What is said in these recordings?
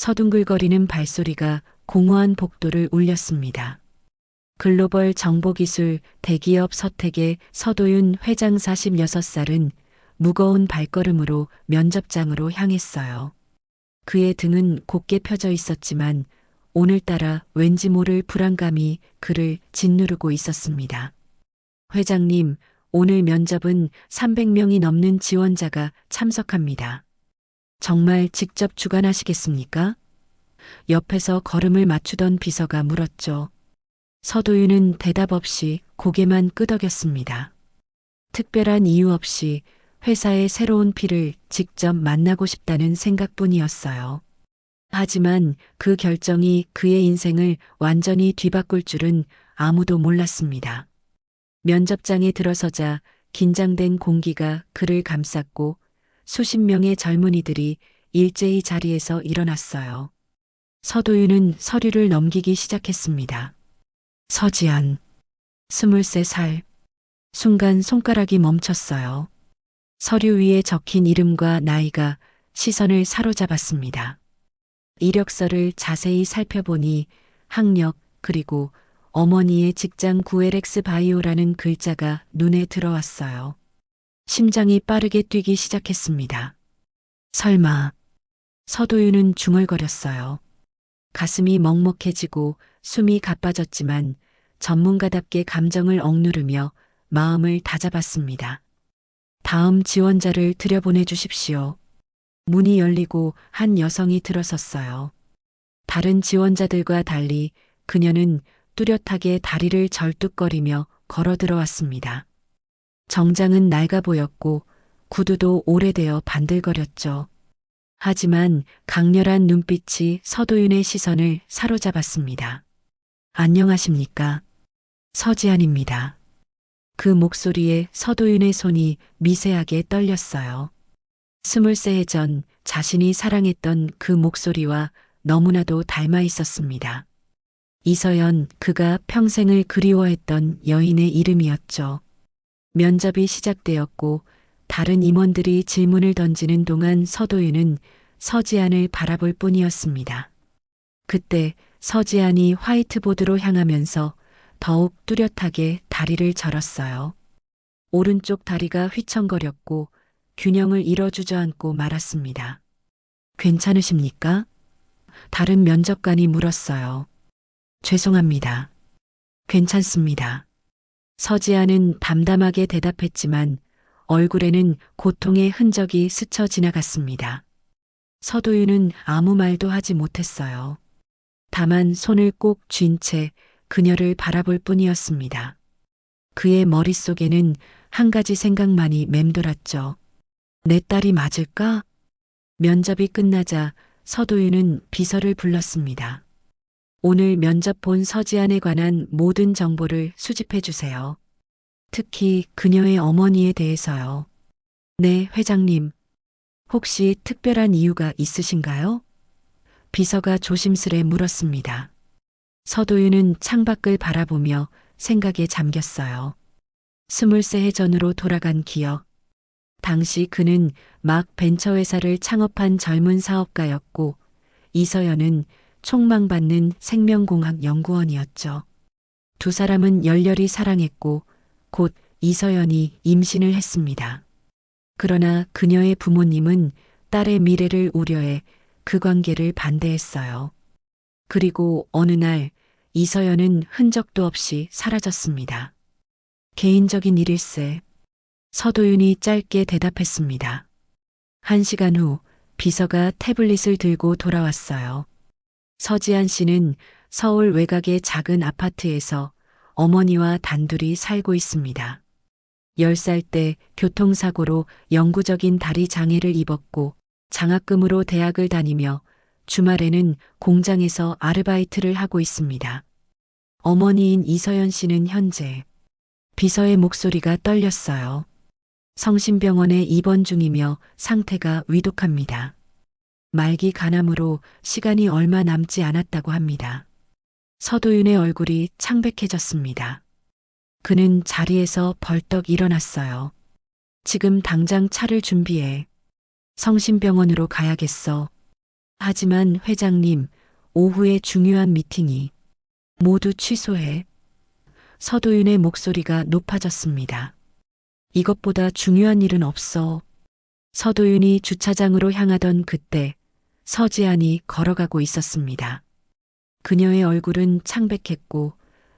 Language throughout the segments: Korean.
서둥글거리는 발소리가 공허한 복도를 울렸습니다. 글로벌 정보기술 대기업 서택의 서도윤 회장 46살은 무거운 발걸음으로 면접장으로 향했어요. 그의 등은 곧게 펴져 있었지만 오늘따라 왠지 모를 불안감이 그를 짓누르고 있었습니다. 회장님, 오늘 면접은 300명이 넘는 지원자가 참석합니다. 정말 직접 주관하시겠습니까? 옆에서 걸음을 맞추던 비서가 물었죠. 서도윤은 대답 없이 고개만 끄덕였습니다. 특별한 이유 없이 회사의 새로운 피를 직접 만나고 싶다는 생각뿐이었어요. 하지만 그 결정이 그의 인생을 완전히 뒤바꿀 줄은 아무도 몰랐습니다. 면접장에 들어서자 긴장된 공기가 그를 감쌌고 수십 명의 젊은이들이 일제히 자리에서 일어났어요. 서도윤은 서류를 넘기기 시작했습니다. 서지안, 23살. 순간 손가락이 멈췄어요. 서류 위에 적힌 이름과 나이가 시선을 사로잡았습니다. 이력서를 자세히 살펴보니 학력 그리고 어머니의 직장 구엘엑스 바이오라는 글자가 눈에 들어왔어요. 심장이 빠르게 뛰기 시작했습니다. 설마. 서도윤은 중얼거렸어요. 가슴이 먹먹해지고 숨이 가빠졌지만 전문가답게 감정을 억누르며 마음을 다잡았습니다. 다음 지원자를 들여보내 주십시오. 문이 열리고 한 여성이 들어섰어요. 다른 지원자들과 달리 그녀는 뚜렷하게 다리를 절뚝거리며 걸어 들어왔습니다. 정장은 낡아 보였고 구두도 오래되어 반들거렸죠. 하지만 강렬한 눈빛이 서도윤의 시선을 사로잡았습니다. 안녕하십니까? 서지안입니다. 그 목소리에 서도윤의 손이 미세하게 떨렸어요. 23해 전 자신이 사랑했던 그 목소리와 너무나도 닮아 있었습니다. 이서연, 그가 평생을 그리워했던 여인의 이름이었죠. 면접이 시작되었고 다른 임원들이 질문을 던지는 동안 서도윤은 서지안을 바라볼 뿐이었습니다. 그때 서지안이 화이트보드로 향하면서 더욱 뚜렷하게 다리를 절었어요. 오른쪽 다리가 휘청거렸고 균형을 잃어 주저앉고 말았습니다. 괜찮으십니까? 다른 면접관이 물었어요. 죄송합니다. 괜찮습니다. 서지안은 담담하게 대답했지만 얼굴에는 고통의 흔적이 스쳐 지나갔습니다. 서도윤은 아무 말도 하지 못했어요. 다만 손을 꼭 쥔 채 그녀를 바라볼 뿐이었습니다. 그의 머릿속에는 한 가지 생각만이 맴돌았죠. 내 딸이 맞을까? 면접이 끝나자 서도윤은 비서를 불렀습니다. 오늘 면접 본 서지안에 관한 모든 정보를 수집해 주세요. 특히 그녀의 어머니에 대해서요. 네, 회장님. 혹시 특별한 이유가 있으신가요? 비서가 조심스레 물었습니다. 서도윤은 창밖을 바라보며 생각에 잠겼어요. 23해 전으로 돌아간 기억. 당시 그는 막 벤처회사를 창업한 젊은 사업가였고 이서연은 촉망받는 생명공학 연구원이었죠. 두 사람은 열렬히 사랑했고 곧 이서연이 임신을 했습니다. 그러나 그녀의 부모님은 딸의 미래를 우려해 그 관계를 반대했어요. 그리고 어느 날 이서연은 흔적도 없이 사라졌습니다. 개인적인 일일세. 서도윤이 짧게 대답했습니다. 1시간 후 비서가 태블릿을 들고 돌아왔어요. 서지안 씨는 서울 외곽의 작은 아파트에서 어머니와 단둘이 살고 있습니다. 10살 때 교통사고로 영구적인 다리 장애를 입었고 장학금으로 대학을 다니며 주말에는 공장에서 아르바이트를 하고 있습니다. 어머니인 이서연 씨는 현재 비서의 목소리가 떨렸어요. 성심병원에 입원 중이며 상태가 위독합니다. 말기 간암으로 시간이 얼마 남지 않았다고 합니다. 서도윤의 얼굴이 창백해졌습니다. 그는 자리에서 벌떡 일어났어요. 지금 당장 차를 준비해. 성심병원으로 가야겠어. 하지만 회장님, 오후에 중요한 미팅이 모두 취소해. 서도윤의 목소리가 높아졌습니다. 이것보다 중요한 일은 없어. 서도윤이 주차장으로 향하던 그때 서지안이 걸어가고 있었습니다. 그녀의 얼굴은 창백했고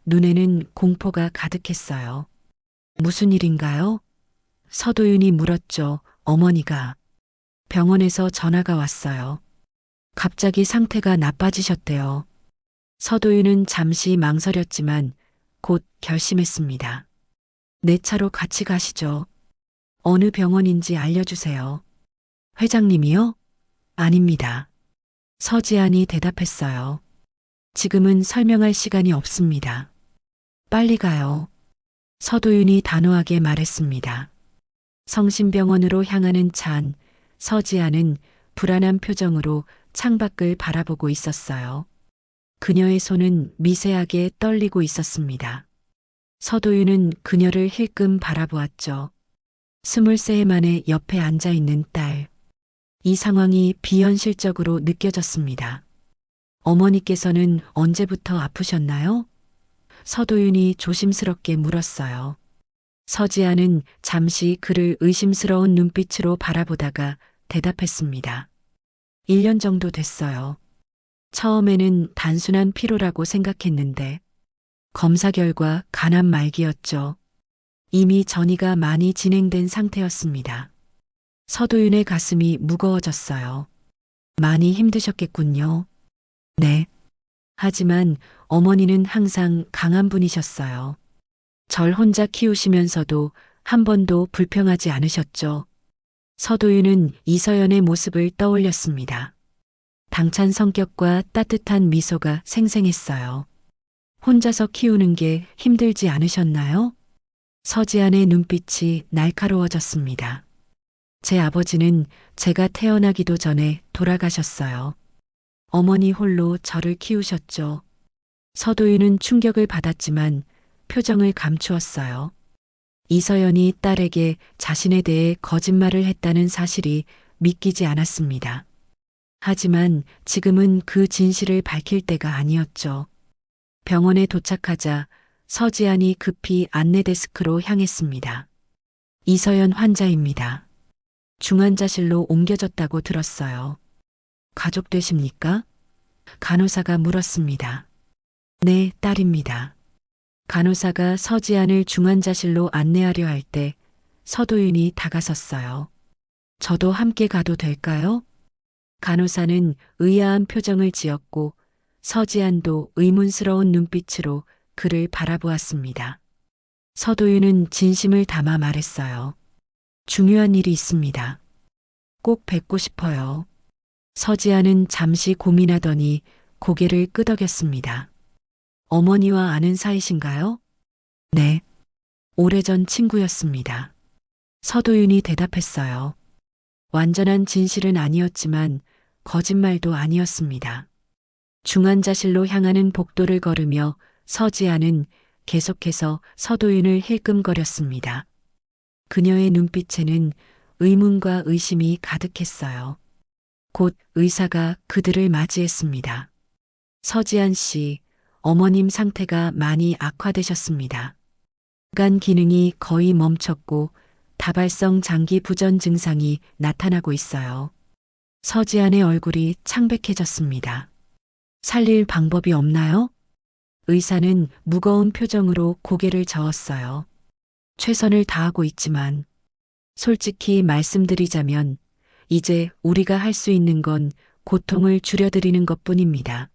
눈에는 공포가 가득했어요. 무슨 일인가요? 서도윤이 물었죠. 어머니가 병원에서 전화가 왔어요. 갑자기 상태가 나빠지셨대요. 서도윤은 잠시 망설였지만 곧 결심했습니다. 내 차로 같이 가시죠. 어느 병원인지 알려주세요. 회장님이요? 아닙니다. 서지안이 대답했어요. 지금은 설명할 시간이 없습니다. 빨리 가요. 서도윤이 단호하게 말했습니다. 성심병원으로 향하는 차 안, 서지안은 불안한 표정으로 창밖을 바라보고 있었어요. 그녀의 손은 미세하게 떨리고 있었습니다. 서도윤은 그녀를 힐끔 바라보았죠. 23해 만에 옆에 앉아있는 딸. 이 상황이 비현실적으로 느껴졌습니다. 어머니께서는 언제부터 아프셨나요? 서도윤이 조심스럽게 물었어요. 서지아는 잠시 그를 의심스러운 눈빛으로 바라보다가 대답했습니다. 1년 정도 됐어요. 처음에는 단순한 피로라고 생각했는데 검사 결과 간암 말기였죠. 이미 전이가 많이 진행된 상태였습니다. 서도윤의 가슴이 무거워졌어요. 많이 힘드셨겠군요. 네. 하지만 어머니는 항상 강한 분이셨어요. 절 혼자 키우시면서도 한 번도 불평하지 않으셨죠. 서도윤은 이서연의 모습을 떠올렸습니다. 당찬 성격과 따뜻한 미소가 생생했어요. 혼자서 키우는 게 힘들지 않으셨나요? 서지안의 눈빛이 날카로워졌습니다. 제 아버지는 제가 태어나기도 전에 돌아가셨어요. 어머니 홀로 저를 키우셨죠. 서도윤은 충격을 받았지만 표정을 감추었어요. 이서연이 딸에게 자신에 대해 거짓말을 했다는 사실이 믿기지 않았습니다. 하지만 지금은 그 진실을 밝힐 때가 아니었죠. 병원에 도착하자 서지안이 급히 안내 데스크로 향했습니다. 이서연 환자입니다. 중환자실로 옮겨졌다고 들었어요. 가족 되십니까? 간호사가 물었습니다. 네, 딸입니다. 간호사가 서지안을 중환자실로 안내하려 할 때 서도윤이 다가섰어요. 저도 함께 가도 될까요? 간호사는 의아한 표정을 지었고 서지안도 의문스러운 눈빛으로 그를 바라보았습니다. 서도윤은 진심을 담아 말했어요. 중요한 일이 있습니다. 꼭 뵙고 싶어요. 서지안은 잠시 고민하더니 고개를 끄덕였습니다. 어머니와 아는 사이신가요? 네. 오래전 친구였습니다. 서도윤이 대답했어요. 완전한 진실은 아니었지만 거짓말도 아니었습니다. 중환자실로 향하는 복도를 걸으며 서지안은 계속해서 서도윤을 힐끔거렸습니다. 그녀의 눈빛에는 의문과 의심이 가득했어요. 곧 의사가 그들을 맞이했습니다. 서지안 씨, 어머님 상태가 많이 악화되셨습니다. 간 기능이 거의 멈췄고 다발성 장기 부전 증상이 나타나고 있어요. 서지안의 얼굴이 창백해졌습니다. 살릴 방법이 없나요? 의사는 무거운 표정으로 고개를 저었어요. 최선을 다하고 있지만 솔직히 말씀드리자면 이제 우리가 할 수 있는 건 고통을 줄여드리는 것뿐입니다.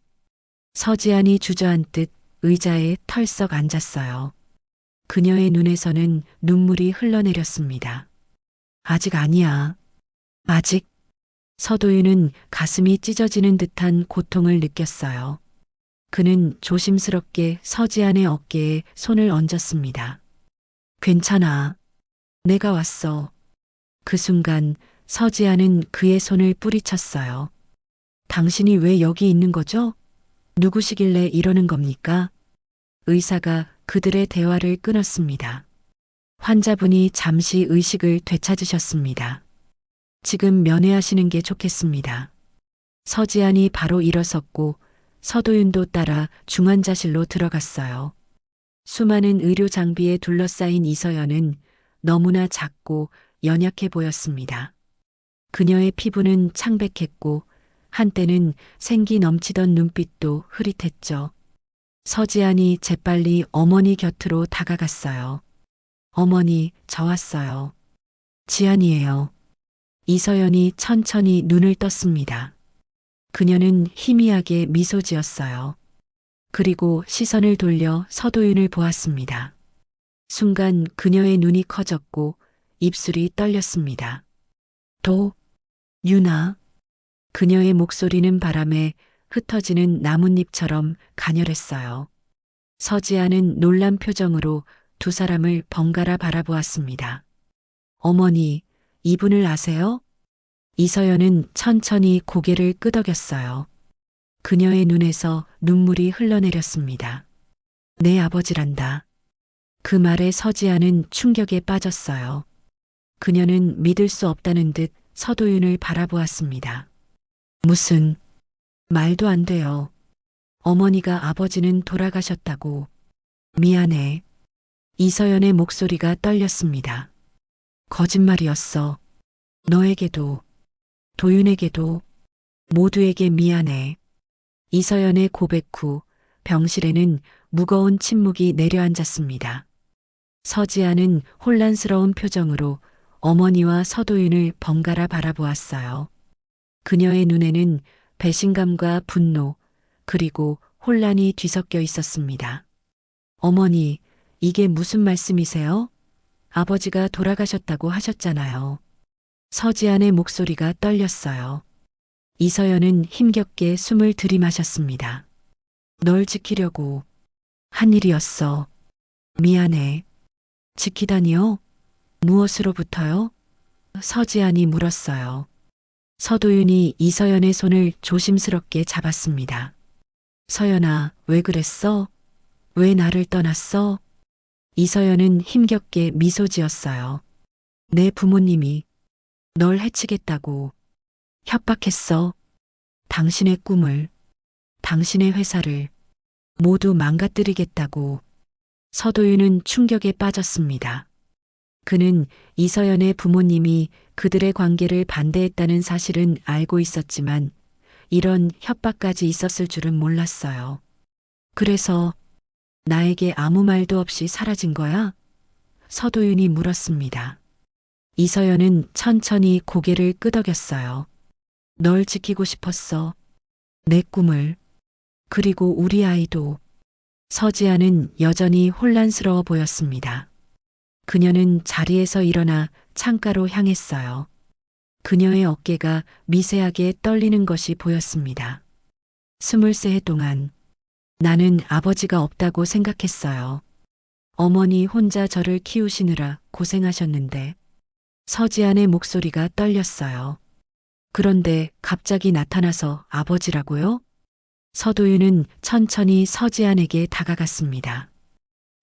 서지안이 주저앉듯 의자에 털썩 앉았어요. 그녀의 눈에서는 눈물이 흘러내렸습니다. 아직 아니야. 아직. 서도윤은 가슴이 찢어지는 듯한 고통을 느꼈어요. 그는 조심스럽게 서지안의 어깨에 손을 얹었습니다. 괜찮아. 내가 왔어. 그 순간 서지안은 그의 손을 뿌리쳤어요. 당신이 왜 여기 있는 거죠? 누구시길래 이러는 겁니까? 의사가 그들의 대화를 끊었습니다. 환자분이 잠시 의식을 되찾으셨습니다. 지금 면회하시는 게 좋겠습니다. 서지안이 바로 일어섰고 서도윤도 따라 중환자실로 들어갔어요. 수많은 의료 장비에 둘러싸인 이서연은 너무나 작고 연약해 보였습니다. 그녀의 피부는 창백했고 한때는 생기 넘치던 눈빛도 흐릿했죠. 서지안이 재빨리 어머니 곁으로 다가갔어요. 어머니, 저 왔어요. 지안이에요. 이서연이 천천히 눈을 떴습니다. 그녀는 희미하게 미소 지었어요. 그리고 시선을 돌려 서도윤을 보았습니다. 순간 그녀의 눈이 커졌고 입술이 떨렸습니다. 윤아. 그녀의 목소리는 바람에 흩어지는 나뭇잎처럼 가녀렸어요. 서지아는 놀란 표정으로 두 사람을 번갈아 바라보았습니다. 어머니, 이분을 아세요? 이서연은 천천히 고개를 끄덕였어요. 그녀의 눈에서 눈물이 흘러내렸습니다. 내 아버지란다. 그 말에 서지아는 충격에 빠졌어요. 그녀는 믿을 수 없다는 듯 서도윤을 바라보았습니다. 무슨 말도 안 돼요. 어머니가 아버지는 돌아가셨다고. 미안해. 이서연의 목소리가 떨렸습니다. 거짓말이었어. 너에게도, 도윤에게도, 모두에게 미안해. 이서연의 고백 후 병실에는 무거운 침묵이 내려앉았습니다. 서지아는 혼란스러운 표정으로 어머니와 서도윤을 번갈아 바라보았어요. 그녀의 눈에는 배신감과 분노, 그리고 혼란이 뒤섞여 있었습니다. 어머니, 이게 무슨 말씀이세요? 아버지가 돌아가셨다고 하셨잖아요. 서지안의 목소리가 떨렸어요. 이서연은 힘겹게 숨을 들이마셨습니다. 널 지키려고 한 일이었어. 미안해. 지키다니요? 무엇으로부터요? 서지안이 물었어요. 서도윤이 이서연의 손을 조심스럽게 잡았습니다. 서연아, 왜 그랬어? 왜 나를 떠났어? 이서연은 힘겹게 미소 지었어요. 내 부모님이 널 해치겠다고 협박했어. 당신의 꿈을, 당신의 회사를 모두 망가뜨리겠다고. 서도윤은 충격에 빠졌습니다. 그는 이서연의 부모님이 그들의 관계를 반대했다는 사실은 알고 있었지만 이런 협박까지 있었을 줄은 몰랐어요. 그래서 나에게 아무 말도 없이 사라진 거야? 서도윤이 물었습니다. 이서연은 천천히 고개를 끄덕였어요. 널 지키고 싶었어. 내 꿈을. 그리고 우리 아이도. 서지아는 여전히 혼란스러워 보였습니다. 그녀는 자리에서 일어나 창가로 향했어요. 그녀의 어깨가 미세하게 떨리는 것이 보였습니다. 23해 동안 나는 아버지가 없다고 생각했어요. 어머니 혼자 저를 키우시느라 고생하셨는데. 서지안의 목소리가 떨렸어요. 그런데 갑자기 나타나서 아버지라고요? 서도윤은 천천히 서지안에게 다가갔습니다.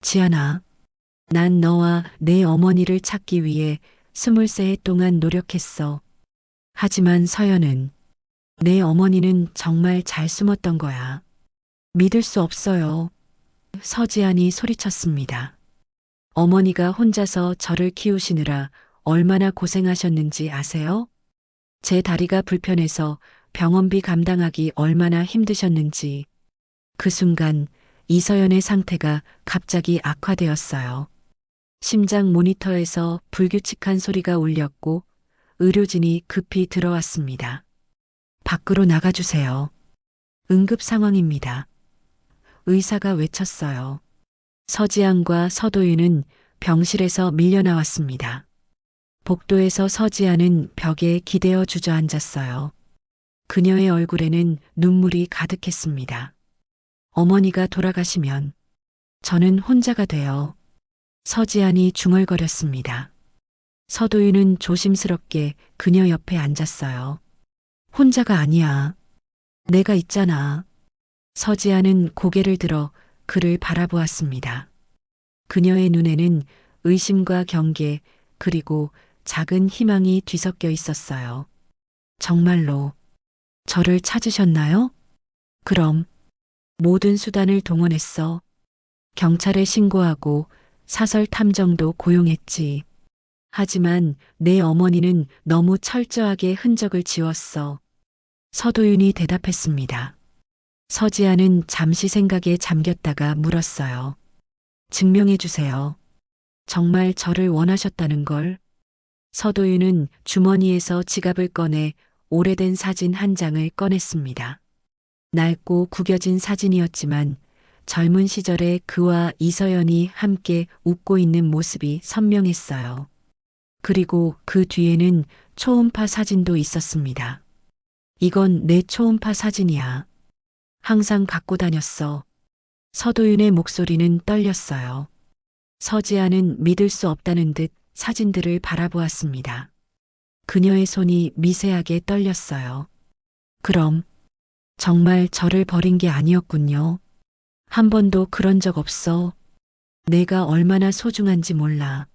지안아, 난 너와 내 어머니를 찾기 위해 23해 동안 노력했어. 하지만 서연은, 내 어머니는 정말 잘 숨었던 거야. 믿을 수 없어요. 서지안이 소리쳤습니다. 어머니가 혼자서 저를 키우시느라 얼마나 고생하셨는지 아세요? 제 다리가 불편해서 병원비 감당하기 얼마나 힘드셨는지. 그 순간 이서연의 상태가 갑자기 악화되었어요. 심장 모니터에서 불규칙한 소리가 울렸고 의료진이 급히 들어왔습니다. 밖으로 나가주세요. 응급 상황입니다. 의사가 외쳤어요. 서지안과 서도윤은 병실에서 밀려나왔습니다. 복도에서 서지안은 벽에 기대어 주저앉았어요. 그녀의 얼굴에는 눈물이 가득했습니다. 어머니가 돌아가시면 저는 혼자가 돼요. 서지안이 중얼거렸습니다. 서도윤은 조심스럽게 그녀 옆에 앉았어요. 혼자가 아니야. 내가 있잖아. 서지안은 고개를 들어 그를 바라보았습니다. 그녀의 눈에는 의심과 경계 그리고 작은 희망이 뒤섞여 있었어요. 정말로 저를 찾으셨나요? 그럼 모든 수단을 동원했어. 경찰에 신고하고 사설 탐정도 고용했지. 하지만 내 어머니는 너무 철저하게 흔적을 지웠어. 서도윤이 대답했습니다. 서지아는 잠시 생각에 잠겼다가 물었어요. 증명해 주세요. 정말 저를 원하셨다는 걸. 서도윤은 주머니에서 지갑을 꺼내 오래된 사진 한 장을 꺼냈습니다. 낡고 구겨진 사진이었지만 젊은 시절에 그와 이서연이 함께 웃고 있는 모습이 선명했어요. 그리고 그 뒤에는 초음파 사진도 있었습니다. 이건 내 초음파 사진이야. 항상 갖고 다녔어. 서도윤의 목소리는 떨렸어요. 서지아는 믿을 수 없다는 듯 사진들을 바라보았습니다. 그녀의 손이 미세하게 떨렸어요. 그럼 정말 저를 버린 게 아니었군요. 한 번도 그런 적 없어. 내가 얼마나 소중한지 몰라.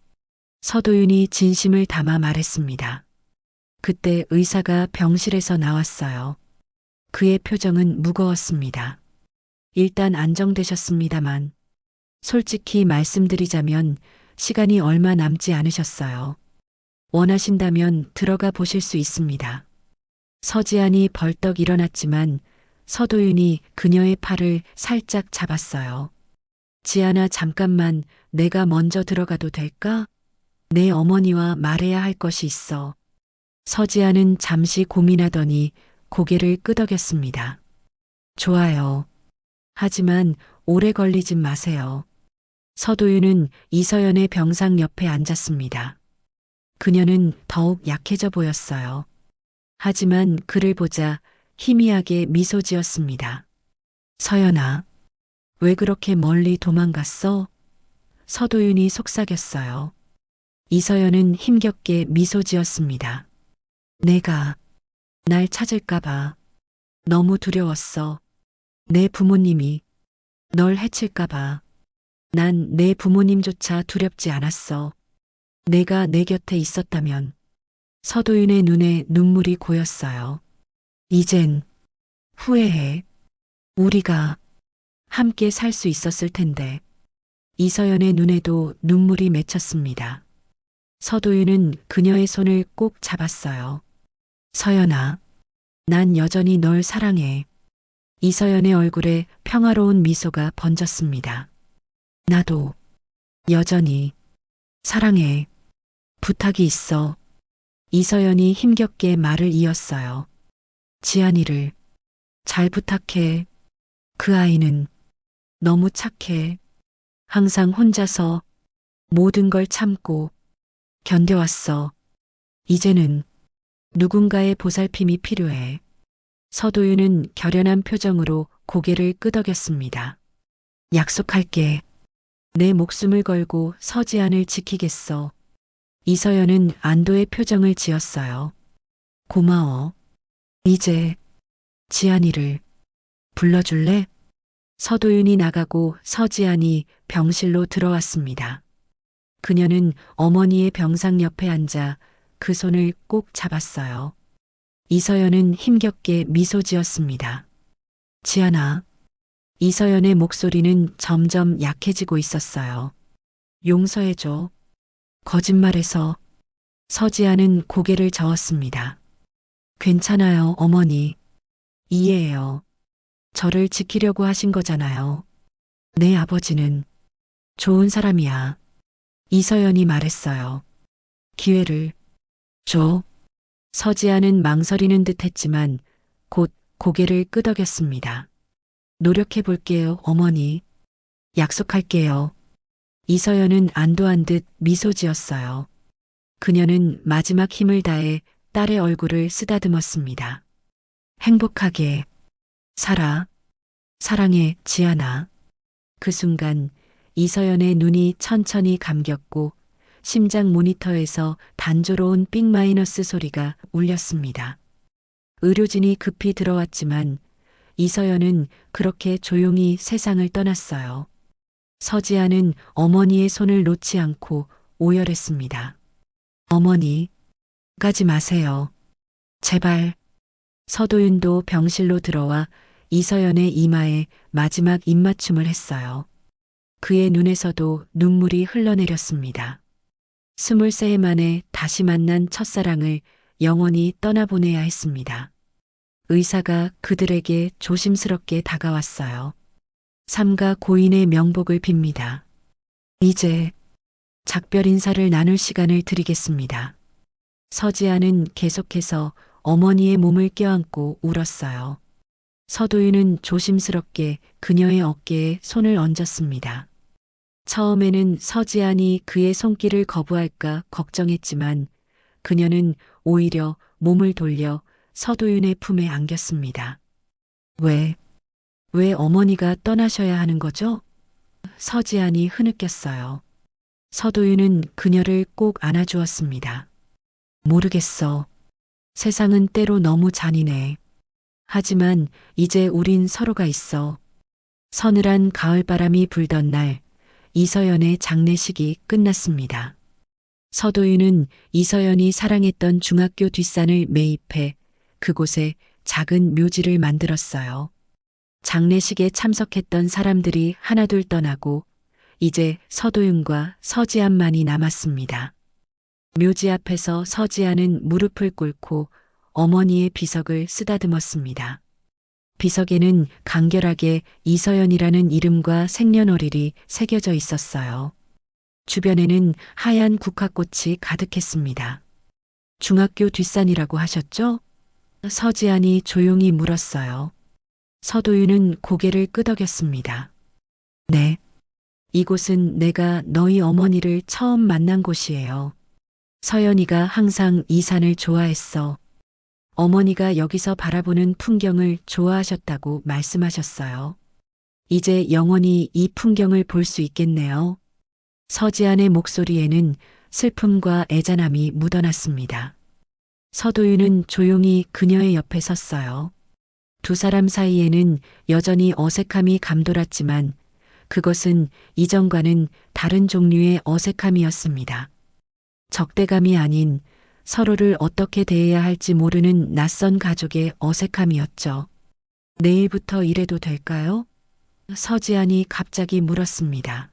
서도윤이 진심을 담아 말했습니다. 그때 의사가 병실에서 나왔어요. 그의 표정은 무거웠습니다. 일단 안정되셨습니다만, 솔직히 말씀드리자면 시간이 얼마 남지 않으셨어요. 원하신다면 들어가 보실 수 있습니다. 서지안이 벌떡 일어났지만 서도윤이 그녀의 팔을 살짝 잡았어요. 지안아, 잠깐만, 내가 먼저 들어가도 될까? 내 어머니와 말해야 할 것이 있어. 서지아는 잠시 고민하더니 고개를 끄덕였습니다. 좋아요. 하지만 오래 걸리진 마세요. 서도윤은 이서연의 병상 옆에 앉았습니다. 그녀는 더욱 약해져 보였어요. 하지만 그를 보자 희미하게 미소 지었습니다. 서연아, 왜 그렇게 멀리 도망갔어? 서도윤이 속삭였어요. 이서연은 힘겹게 미소 지었습니다. 내가 날 찾을까봐 너무 두려웠어. 내 부모님이 널 해칠까봐. 난 내 부모님조차 두렵지 않았어. 내가 내 곁에 있었다면. 서도윤의 눈에 눈물이 고였어요. 이젠 후회해. 우리가 함께 살 수 있었을 텐데. 이서연의 눈에도 눈물이 맺혔습니다. 서도윤은 그녀의 손을 꼭 잡았어요. 서연아, 난 여전히 널 사랑해. 이서연의 얼굴에 평화로운 미소가 번졌습니다. 나도 여전히 사랑해. 부탁이 있어. 이서연이 힘겹게 말을 이었어요. 지안이를 잘 부탁해. 그 아이는 너무 착해. 항상 혼자서 모든 걸 참고 견뎌왔어. 이제는 누군가의 보살핌이 필요해. 서도윤은 결연한 표정으로 고개를 끄덕였습니다. 약속할게. 내 목숨을 걸고 서지안을 지키겠어. 이서연은 안도의 표정을 지었어요. 고마워. 이제 지안이를 불러줄래? 서도윤이 나가고 서지안이 병실로 들어왔습니다. 그녀는 어머니의 병상 옆에 앉아 그 손을 꼭 잡았어요. 이서연은 힘겹게 미소 지었습니다. 지안아. 이서연의 목소리는 점점 약해지고 있었어요. 용서해줘. 거짓말해서. 서지아는 고개를 저었습니다. 괜찮아요, 어머니. 이해해요. 저를 지키려고 하신 거잖아요. 내 아버지는 좋은 사람이야. 이서연이 말했어요. 기회를 줘. 서지아는 망설이는 듯 했지만 곧 고개를 끄덕였습니다. 노력해 볼게요, 어머니. 약속할게요. 이서연은 안도한 듯 미소 지었어요. 그녀는 마지막 힘을 다해 딸의 얼굴을 쓰다듬었습니다. 행복하게 살아. 사랑해, 지안아. 그 순간 이서연의 눈이 천천히 감겼고 심장 모니터에서 단조로운 삑 마이너스 소리가 울렸습니다. 의료진이 급히 들어왔지만 이서연은 그렇게 조용히 세상을 떠났어요. 서지아는 어머니의 손을 놓지 않고 오열했습니다. 어머니, 가지 마세요. 제발. 서도윤도 병실로 들어와 이서연의 이마에 마지막 입맞춤을 했어요. 그의 눈에서도 눈물이 흘러내렸습니다. 23해 만에 다시 만난 첫사랑을 영원히 떠나보내야 했습니다. 의사가 그들에게 조심스럽게 다가왔어요. 삼가 고인의 명복을 빕니다. 이제 작별 인사를 나눌 시간을 드리겠습니다. 서지아는 계속해서 어머니의 몸을 껴안고 울었어요. 서도윤은 조심스럽게 그녀의 어깨에 손을 얹었습니다. 처음에는 서지안이 그의 손길을 거부할까 걱정했지만 그녀는 오히려 몸을 돌려 서도윤의 품에 안겼습니다. 왜 어머니가 떠나셔야 하는 거죠? 서지안이 흐느꼈어요. 서도윤은 그녀를 꼭 안아주었습니다. 모르겠어. 세상은 때로 너무 잔인해. 하지만 이제 우린 서로가 있어. 서늘한 가을바람이 불던 날, 이서연의 장례식이 끝났습니다. 서도윤은 이서연이 사랑했던 중학교 뒷산을 매입해 그곳에 작은 묘지를 만들었어요. 장례식에 참석했던 사람들이 하나둘 떠나고 이제 서도윤과 서지안만이 남았습니다. 묘지 앞에서 서지안은 무릎을 꿇고 어머니의 비석을 쓰다듬었습니다. 비석에는 간결하게 이서연이라는 이름과 생년월일이 새겨져 있었어요. 주변에는 하얀 국화꽃이 가득했습니다. 중학교 뒷산이라고 하셨죠? 서지안이 조용히 물었어요. 서도윤은 고개를 끄덕였습니다. 네. 이곳은 내가 너희 어머니를 처음 만난 곳이에요. 서연이가 항상 이 산을 좋아했어. 어머니가 여기서 바라보는 풍경을 좋아하셨다고 말씀하셨어요. 이제 영원히 이 풍경을 볼 수 있겠네요. 서지안의 목소리에는 슬픔과 애잔함이 묻어났습니다. 서도윤은 조용히 그녀의 옆에 섰어요. 두 사람 사이에는 여전히 어색함이 감돌았지만 그것은 이전과는 다른 종류의 어색함이었습니다. 적대감이 아닌 서로를 어떻게 대해야 할지 모르는 낯선 가족의 어색함이었죠. 내일부터 일해도 될까요? 서지안이 갑자기 물었습니다.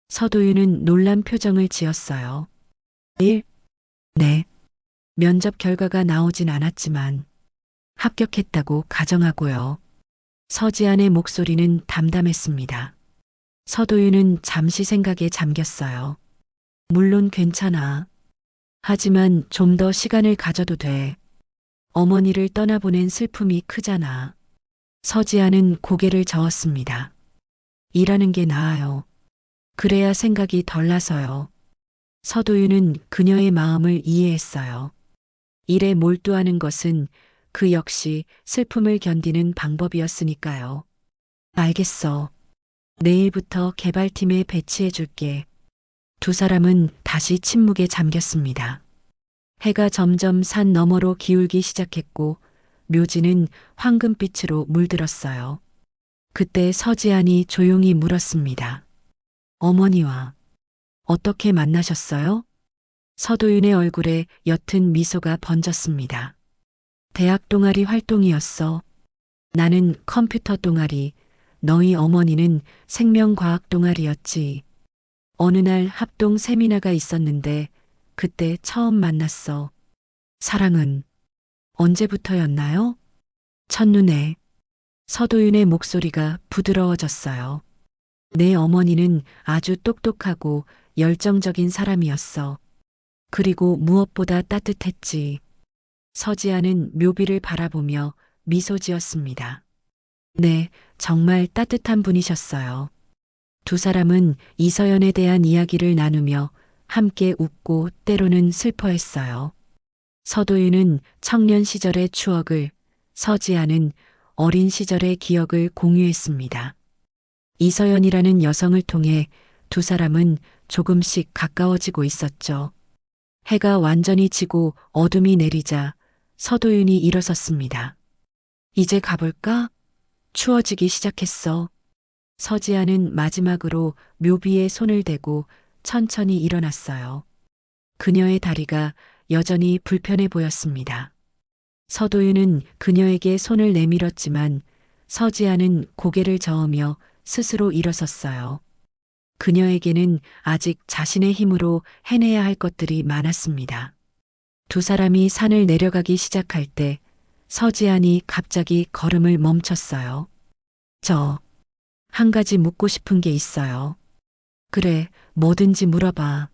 서도윤은 놀란 표정을 지었어요. 일? 네. 면접 결과가 나오진 않았지만 합격했다고 가정하고요. 서지안의 목소리는 담담했습니다. 서도윤은 잠시 생각에 잠겼어요. 물론 괜찮아. 하지만 좀 더 시간을 가져도 돼. 어머니를 떠나보낸 슬픔이 크잖아. 서지아는 고개를 저었습니다. 일하는 게 나아요. 그래야 생각이 덜 나서요. 서도윤은 그녀의 마음을 이해했어요. 일에 몰두하는 것은 그 역시 슬픔을 견디는 방법이었으니까요. 알겠어. 내일부터 개발팀에 배치해 줄게. 두 사람은 다시 침묵에 잠겼습니다. 해가 점점 산 너머로 기울기 시작했고 묘지는 황금빛으로 물들었어요. 그때 서지안이 조용히 물었습니다. 어머니와 어떻게 만나셨어요? 서도윤의 얼굴에 옅은 미소가 번졌습니다. 대학 동아리 활동이었어. 나는 컴퓨터 동아리, 너희 어머니는 생명과학 동아리였지. 어느 날 합동 세미나가 있었는데 그때 처음 만났어. 사랑은 언제부터였나요? 첫눈에. 서도윤의 목소리가 부드러워졌어요. 내 어머니는 아주 똑똑하고 열정적인 사람이었어. 그리고 무엇보다 따뜻했지. 서지아는 묘비를 바라보며 미소 지었습니다. 네, 정말 따뜻한 분이셨어요. 두 사람은 이서연에 대한 이야기를 나누며 함께 웃고 때로는 슬퍼했어요. 서도윤은 청년 시절의 추억을, 서지아는 어린 시절의 기억을 공유했습니다. 이서연이라는 여성을 통해 두 사람은 조금씩 가까워지고 있었죠. 해가 완전히 지고 어둠이 내리자 서도윤이 일어섰습니다. 이제 가볼까? 추워지기 시작했어. 서지아는 마지막으로 묘비에 손을 대고 천천히 일어났어요. 그녀의 다리가 여전히 불편해 보였습니다. 서도윤은 그녀에게 손을 내밀었지만 서지아는 고개를 저으며 스스로 일어섰어요. 그녀에게는 아직 자신의 힘으로 해내야 할 것들이 많았습니다. 두 사람이 산을 내려가기 시작할 때 서지안이 갑자기 걸음을 멈췄어요. 한 가지 묻고 싶은 게 있어요. 그래, 뭐든지 물어봐.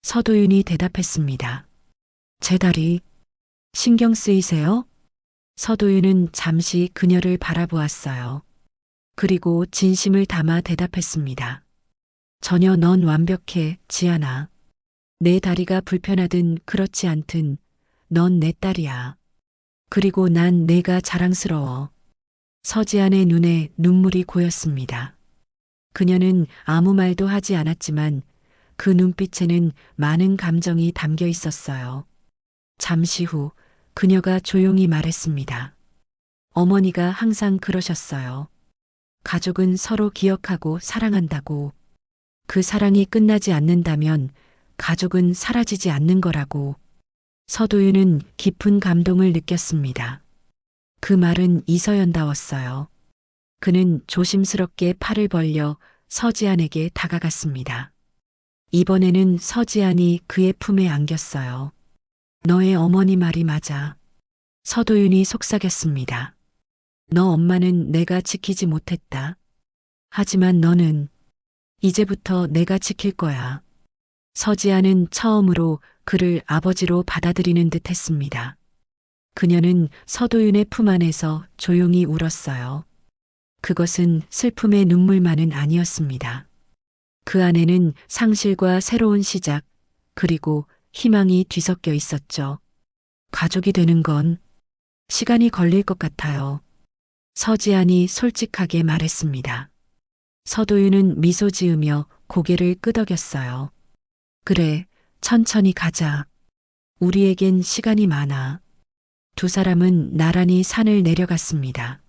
서도윤이 대답했습니다. 제 다리, 신경 쓰이세요? 서도윤은 잠시 그녀를 바라보았어요. 그리고 진심을 담아 대답했습니다. 전혀 넌 완벽해, 지아나. 내 다리가 불편하든 그렇지 않든 넌 내 딸이야. 그리고 난 내가 자랑스러워. 서지안의 눈에 눈물이 고였습니다. 그녀는 아무 말도 하지 않았지만 그 눈빛에는 많은 감정이 담겨 있었어요. 잠시 후 그녀가 조용히 말했습니다. 어머니가 항상 그러셨어요. 가족은 서로 기억하고 사랑한다고. 그 사랑이 끝나지 않는다면 가족은 사라지지 않는 거라고. 서도윤은 깊은 감동을 느꼈습니다. 그 말은 이서연다웠어요. 그는 조심스럽게 팔을 벌려 서지안에게 다가갔습니다. 이번에는 서지안이 그의 품에 안겼어요. 너의 어머니 말이 맞아. 서도윤이 속삭였습니다. 너 엄마는 내가 지키지 못했다. 하지만 너는 이제부터 내가 지킬 거야. 서지아는 처음으로 그를 아버지로 받아들이는 듯 했습니다. 그녀는 서도윤의 품 안에서 조용히 울었어요. 그것은 슬픔의 눈물만은 아니었습니다. 그 안에는 상실과 새로운 시작, 그리고 희망이 뒤섞여 있었죠. 가족이 되는 건 시간이 걸릴 것 같아요. 서지안이 솔직하게 말했습니다. 서도윤은 미소 지으며 고개를 끄덕였어요. 그래, 천천히 가자. 우리에겐 시간이 많아. 두 사람은 나란히 산을 내려갔습니다.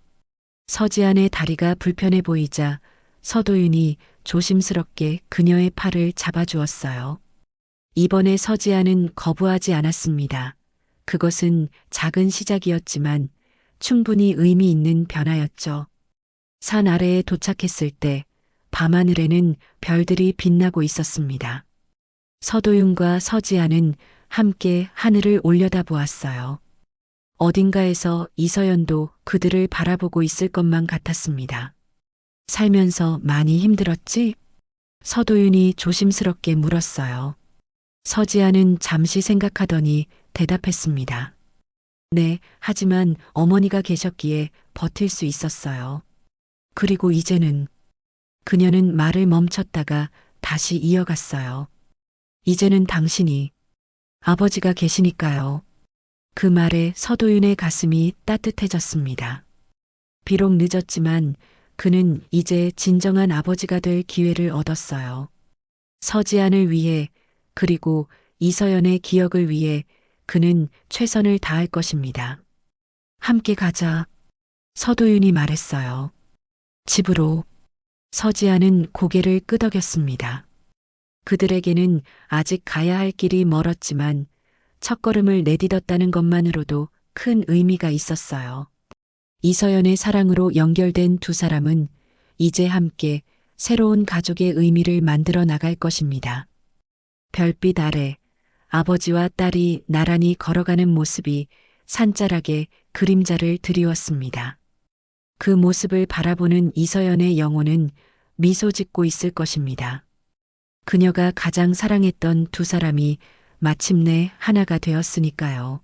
서지안의 다리가 불편해 보이자 서도윤이 조심스럽게 그녀의 팔을 잡아주었어요. 이번에 서지안은 거부하지 않았습니다. 그것은 작은 시작이었지만 충분히 의미 있는 변화였죠. 산 아래에 도착했을 때 밤하늘에는 별들이 빛나고 있었습니다. 서도윤과 서지아는 함께 하늘을 올려다보았어요. 어딘가에서 이서연도 그들을 바라보고 있을 것만 같았습니다. 살면서 많이 힘들었지? 서도윤이 조심스럽게 물었어요. 서지아는 잠시 생각하더니 대답했습니다. 네, 하지만 어머니가 계셨기에 버틸 수 있었어요. 그리고 이제는 그녀는 말을 멈췄다가 다시 이어갔어요. 이제는 당신이 아버지가 계시니까요. 그 말에 서도윤의 가슴이 따뜻해졌습니다. 비록 늦었지만 그는 이제 진정한 아버지가 될 기회를 얻었어요. 서지안을 위해 그리고 이서연의 기억을 위해 그는 최선을 다할 것입니다. 함께 가자. 서도윤이 말했어요. 집으로. 서지안은 고개를 끄덕였습니다. 그들에게는 아직 가야 할 길이 멀었지만 첫걸음을 내딛었다는 것만으로도 큰 의미가 있었어요. 이서연의 사랑으로 연결된 두 사람은 이제 함께 새로운 가족의 의미를 만들어 나갈 것입니다. 별빛 아래 아버지와 딸이 나란히 걸어가는 모습이 산자락에 그림자를 드리웠습니다. 그 모습을 바라보는 이서연의 영혼은 미소 짓고 있을 것입니다. 그녀가 가장 사랑했던 두 사람이 마침내 하나가 되었으니까요.